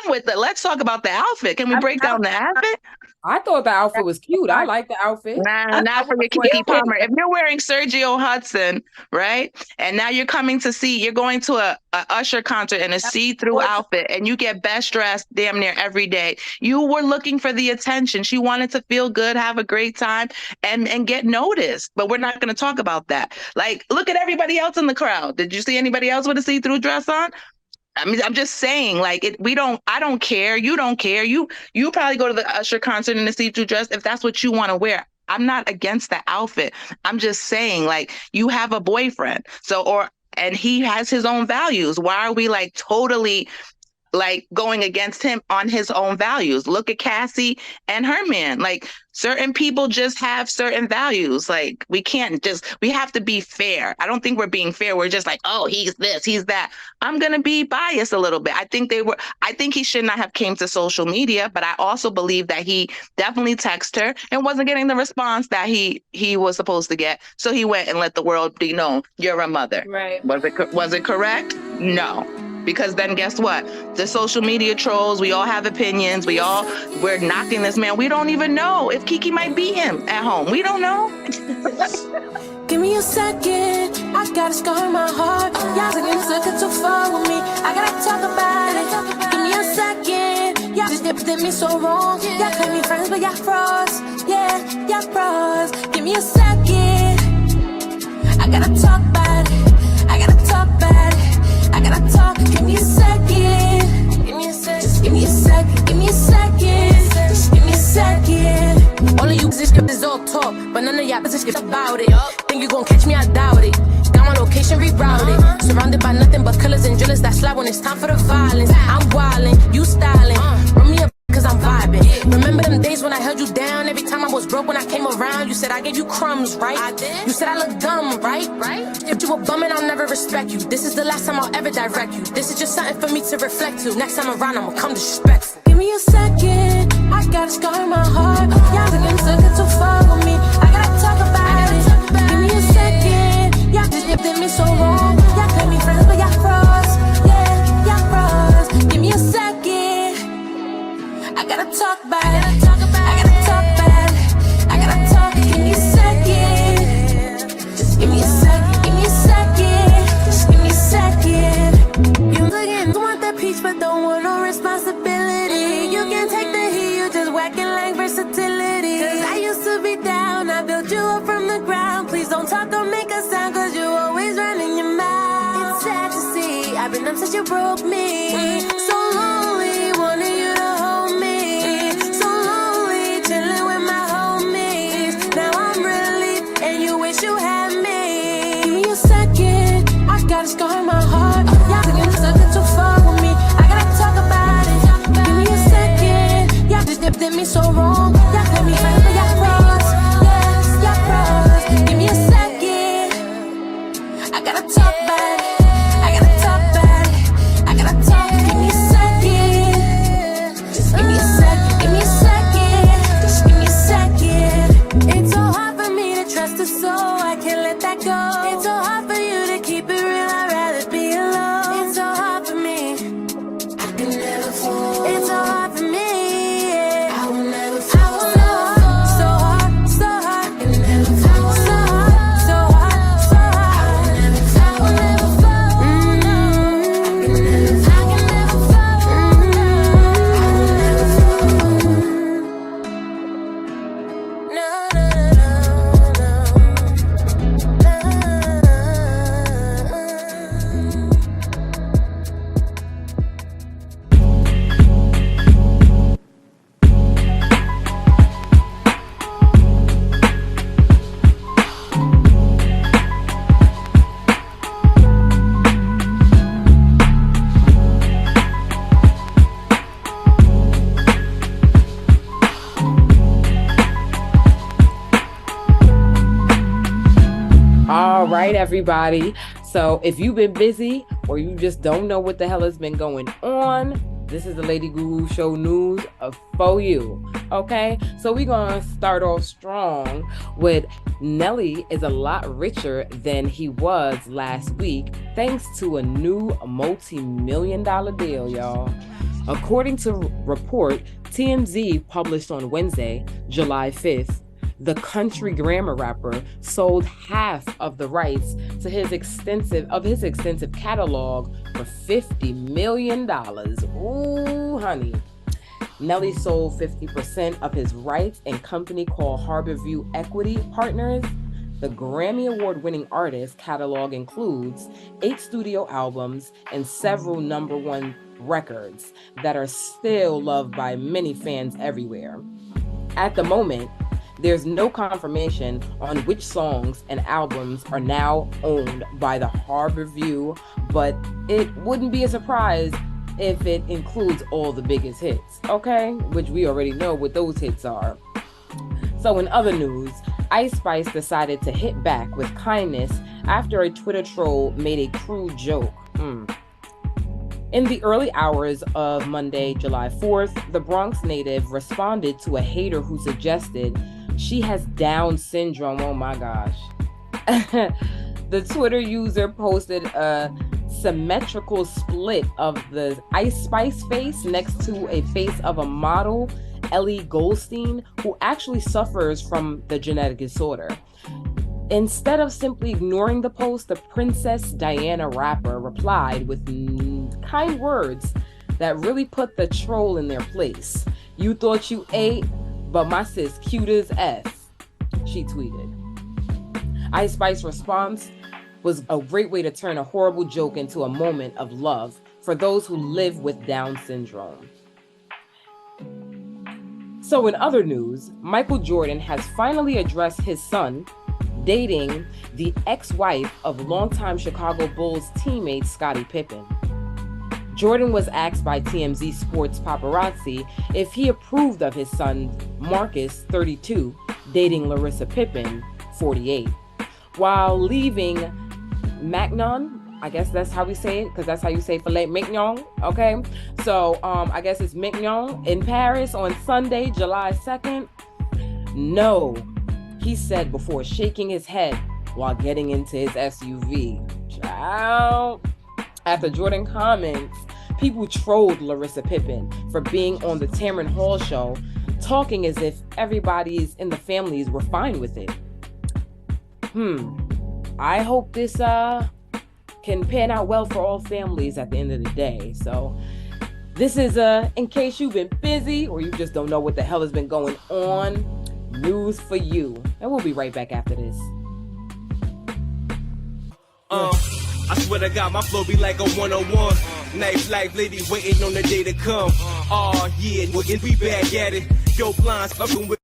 with it. Let's talk about the outfit. Can we break down the outfit? I thought the outfit was cute. I like the outfit. Nah, not for your KEKE Palmer. If you're wearing Sergio Hudson, right, and now you're going to a Usher concert in a see-through outfit, and you get best dressed damn near every day. You were looking for the attention. She wanted to feel good, have a great time, and get noticed. But we're not going to talk about that. Like, look at everybody else in the crowd. Did you see anybody else with a see-through dress on? I mean, I'm just saying, like, I don't care. You don't care. You probably go to the Usher concert in a see-through dress if that's what you want to wear. I'm not against the outfit. I'm just saying, like, you have a boyfriend. And he has his own values. Why are we like totally like going against him on his own values? Look at Cassie and her man. Like, certain people just have certain values. Like, we have to be fair. I don't think we're being fair. We're just like, "Oh, he's this, he's that." I'm going to be biased a little bit. I think he should not have came to social media, but I also believe that he definitely texted her and wasn't getting the response that he was supposed to get. So he went and let the world be known, "You're a mother." Right. Was it correct? No. Because then guess what? The social media trolls, we all have opinions. We're knocking this man. We don't even know if KEKE might beat him at home. We don't know. Give me a second, I got a scar in my heart. Y'all took too far with me. I gotta talk about it. Give me a second, y'all just did me so wrong. Y'all call me friends, but y'all froze. Yeah, y'all froze. Give me a second, I gotta talk about it. I gotta talk about it. I gotta talk. Give me a second. Give me a second. Just give me a second. Give me a second. Just give me a second. All of you is all talk, but none of y'all is about it. Think you gon' catch me? I doubt it. Got my location rerouted. Surrounded by nothing but killers and drillers that slide when it's time for the violence. I'm wildin', you styling. Run me up. Cause I'm vibing. Remember them days when I held you down? Every time I was broke when I came around, you said I gave you crumbs, right? I did. You said I look dumb, right? If you a bum, I'll never respect you. This is the last time I'll ever direct you. This is just something for me to reflect to. Next time around, I'ma come disrespectful. Give me a second, I got a scar in my heart. Y'all took too far with me. I gotta talk about it. Give me a second, y'all just did me so wrong. Y'all call me friends, but y'all froze. Yeah, y'all froze. Give me a second. I gotta talk about it. I gotta talk about it. I gotta talk. Give me a second. Just give me a second. Give me a second. Just give me a second. You want that peace, but don't want no responsibility. You can take the heat, you just whacking like versatility. Cause I used to be down, I built you up from the ground. Please don't talk or make a sound, cause you always running your mouth. It's sad to see, I've been up since you broke me. So me so wrong. Y'all play me fine, but y'all froze. Yes, y'all froze. Give me a second. I gotta talk back. I gotta talk back. I gotta talk. Give me a second. Just give me a second. Give me a second. Just give me a second. It's so hard for me to trust a soul. I can't let that go. It's so hard for you to keep it real. I'd rather be alone. It's so hard for me. I can never fall. It's so hard for me. Yeah. I will never fall. I will never fall. So hard, so hard. I can never fall. So hard, so hard, so hard. I will never fall. I will never fall. I can never fall. I can never fall. I will never fall. No, no, no, no, All right, everybody. So if you've been busy or you just don't know what the hell has been going on, this is the Lady Guru Show news for you. Okay, so we're gonna start off strong with Nelly is a lot richer than he was last week thanks to a new multi-million-dollar deal, y'all. According to report TMZ published on Wednesday, July 5th, the country grammar rapper sold half of the rights to his extensive catalog for $50 million. Ooh, honey. Nelly sold 50% of his rights in company called Harborview Equity Partners. The Grammy Award-winning artist's catalog includes 8 studio albums and several #1 records that are still loved by many fans everywhere. At the moment, there's no confirmation on which songs and albums are now owned by the Harborview, but it wouldn't be a surprise if it includes all the biggest hits, okay? Which we already know what those hits are. So in other news, Ice Spice decided to hit back with kindness after a Twitter troll made a crude joke. In the early hours of Monday, July 4th, the Bronx native responded to a hater who suggested she has Down syndrome. Oh my gosh. The Twitter user posted a symmetrical split of the Ice Spice face next to a face of a model, Ellie Goldstein, who actually suffers from the genetic disorder. Instead of simply ignoring the post, the Princess Diana rapper replied with kind words that really put the troll in their place. "You thought you ate, but my sis cute as F," she tweeted. Ice Spice's response was a great way to turn a horrible joke into a moment of love for those who live with Down syndrome. So in other news, Michael Jordan has finally addressed his son dating the ex-wife of longtime Chicago Bulls teammate Scottie Pippen. Jordan was asked by TMZ Sports Paparazzi if he approved of his son Marcus, 32, dating Larissa Pippen, 48, while leaving Magnon, I guess that's how we say it, because that's how you say filet mignon, okay? So I guess it's mignon in Paris on Sunday, July 2nd. No, he said before shaking his head while getting into his SUV. Ciao. After Jordan comments, people trolled Larissa Pippen for being on the Tamron Hall show, talking as if everybody's in the families were fine with it. I hope this can pan out well for all families at the end of the day. So this is in case you've been busy or you just don't know what the hell has been going on, news for you. And we'll be right back after this. I swear to God, my flow be like a 101. Nice life, lady, waiting on the day to come. Oh yeah, we be back at it. Yo, blinds, fucking with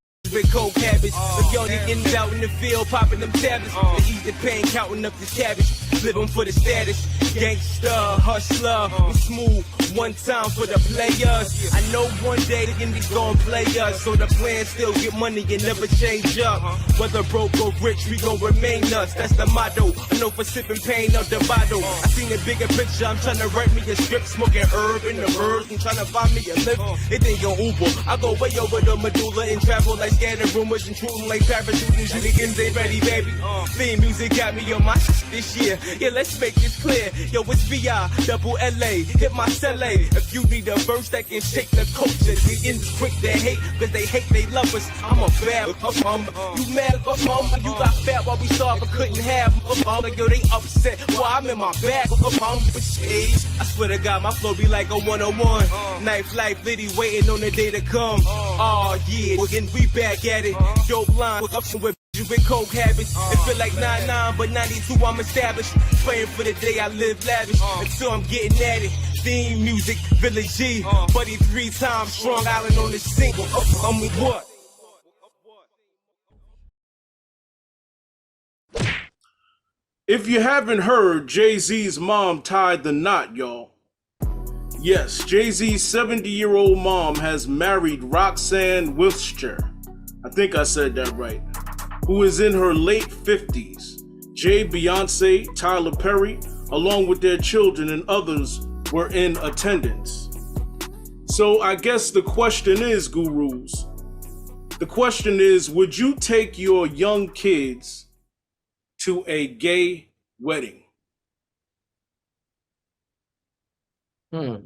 cold cabbage. If y'all niggas out in the field, popping them tablets. They eat the pain, counting up this cabbage. living for the status. Gangsta, hustler, I'm smooth. One time for the players. I know one day the enemy's gonna play us, so the plan still get money and never change up. Whether broke or rich, we gon' remain us. That's the motto. I know for sipping pain out the bottle. I seen a bigger picture. I'm trying to write me a script, smoking herb in the birds. I'm trying to find me a lift. It ain't your Uber. I go way over the medulla and travel like scanning rumors and true like parachuters. You niggas ain't ready, baby. Theme music got me on my this year. Yeah, let's make this clear. Yo, it's VI, double LA. Hit my cell. If you need a verse that can shake the culture, the ends quick to hate, cause they hate they love us. I'm a bad you mad you got fat while we starve but couldn't have yo, they upset. Well, I'm in my bag I swear to God, my flow be like a 101. Knife life, litty waiting on the day to come. Oh yeah, again we back at it. Dope line, up with with coke habits. It feel like 99, but 92 I'm established. Praying for the day I live lavish until I'm getting at it. Theme music, Village G, buddy 3 times strong island on the single. I'm with what? If you haven't heard, Jay-Z's mom tied the knot, y'all. Yes, Jay-Z's 70-year-old mom has married Roxanne Wiltshire. I think I said that right. Who is in her late 50s. Jay, Beyonce, Tyler Perry, along with their children and others were in attendance. So I guess the question is, gurus, the question is, would you take your young kids to a gay wedding? I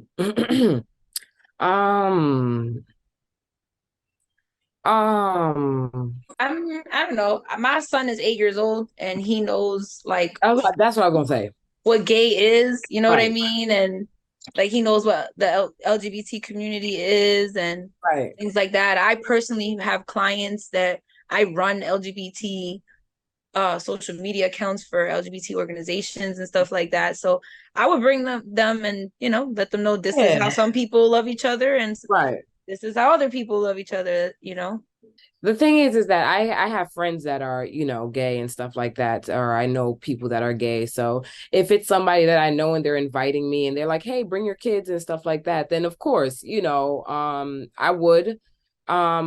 don't know. My son is 8 years old and he knows like that's what I was gonna say. What gay is, you know what I mean? And like he knows what the LGBT community is and things like that. I personally have clients that I run LGBT social media accounts for LGBT organizations and stuff like that. So I would bring them and, you know, let them know this is how some people love each other and this is how other people love each other, you know. The thing is that I have friends that are, you know, gay and stuff like that, or I know people that are gay. So if it's somebody that I know and they're inviting me and they're like, hey, bring your kids and stuff like that, then of course, you know, I would. But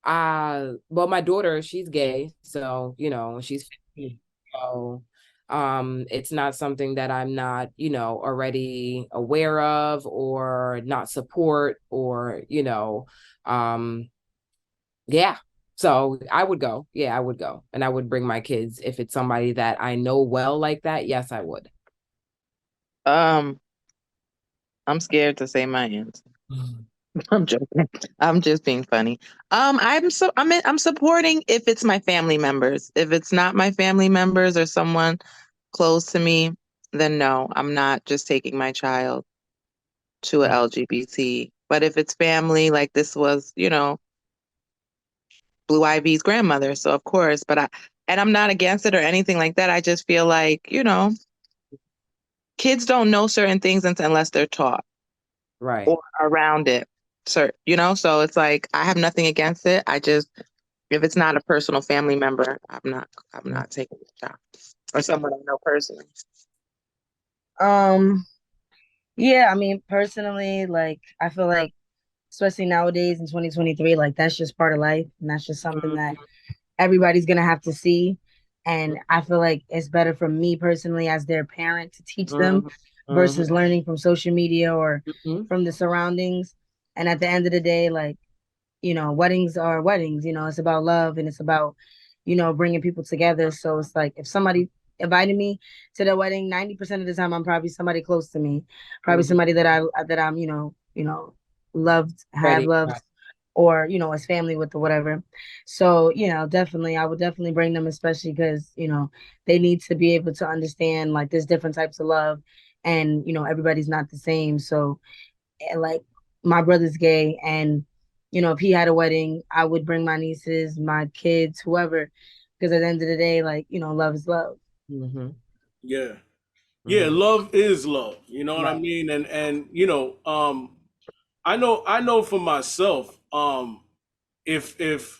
my daughter, she's gay, so, you know, she's 50, so it's not something that I'm not, you know, already aware of or not support or, you know, yeah. So I would go. Yeah, I would go. And I would bring my kids if it's somebody that I know well like that. Yes, I would. I'm scared to say my answer. I'm joking. I'm just being funny. I'm supporting if it's my family members. If it's not my family members or someone close to me, then no, I'm not just taking my child to a LGBT. But if it's family, like this was, you know, Blue Ivy's grandmother, so of course, I'm not against it or anything like that. I just feel like, you know, kids don't know certain things unless they're taught. Right. Or around it. So, you know, so it's like I have nothing against it. I just, if it's not a personal family member, I'm not taking the child. Or someone I know personally. Yeah, I mean, personally, like I feel like especially nowadays in 2023, like that's just part of life and that's just something that everybody's gonna have to see. And I feel like it's better for me personally as their parent to teach them versus learning from social media or from the surroundings. And at the end of the day, like, you know, weddings are weddings, you know, it's about love and it's about, you know, bringing people together. So it's like if somebody invited me to their wedding, 90% of the time I'm probably somebody close to me, probably somebody that I'm, you know, loved, have loved, or, you know, as family with or whatever. So, you know, definitely, I would definitely bring them, especially because, you know, they need to be able to understand like there's different types of love and, you know, everybody's not the same. So like my brother's gay and, you know, if he had a wedding, I would bring my nieces, my kids, whoever, because at the end of the day, like, you know, love is love. Yeah. Yeah, love is love. You know what I mean? And you know, I know for myself, if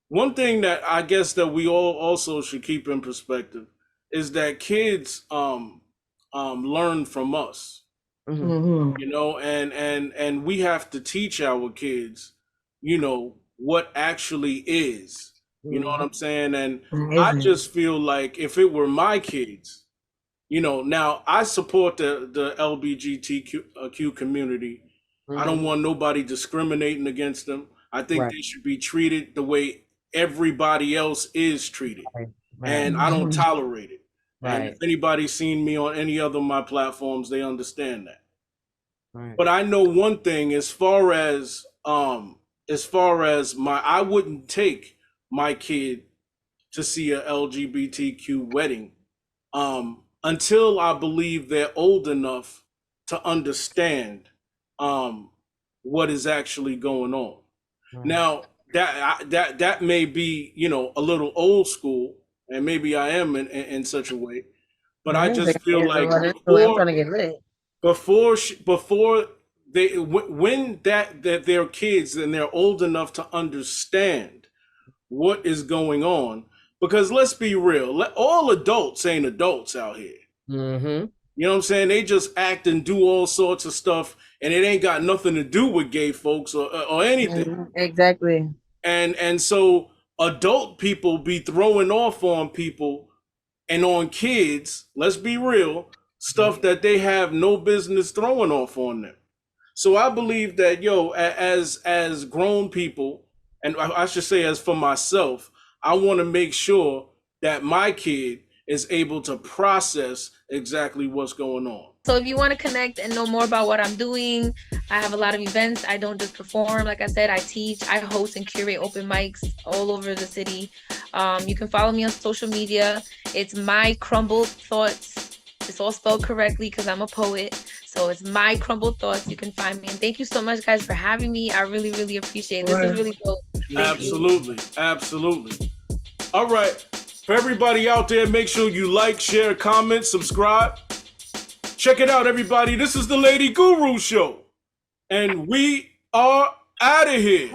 one thing that I guess that we all also should keep in perspective is that kids learn from us, Mm-hmm. you know, and we have to teach our kids, you know, what actually is, you know what I'm saying? And I just feel like if it were my kids, you know, now I support the LGBTQ community. I don't want nobody discriminating against them. I think they should be treated the way everybody else is treated. And I don't tolerate it. And if anybody's seen me on any other of my platforms, they understand that. But I know one thing, as far as I wouldn't take my kid to see a LGBTQ wedding until I believe they're old enough to understand what is actually going on. Now that may be, you know, a little old school, and maybe I am in such a way, but I just feel like before they, when that they're kids and they're old enough to understand what is going on, because let's be real, all adults ain't adults out here. You know what I'm saying? They just act and do all sorts of stuff, and it ain't got nothing to do with gay folks or anything. Exactly. And so adult people be throwing off on people and on kids, let's be real, stuff that they have no business throwing off on them. So I believe that, as grown people, and I should say as for myself, I want to make sure that my kid is able to process exactly what's going on. So if you want to connect and know more about what I'm doing, I have a lot of events. I don't just perform. Like I said, I teach, I host and curate open mics all over the city. You can follow me on social media. It's My Crumbled Thoughts. It's all spelled correctly because I'm a poet. So it's My Crumbled Thoughts. You can find me. And thank you so much, guys, for having me. I really, really appreciate it. This is really dope. Absolutely. Absolutely. All right. For everybody out there, make sure you like, share, comment, subscribe. Check it out, everybody. This is the Lady Guru Show. And we are out of here.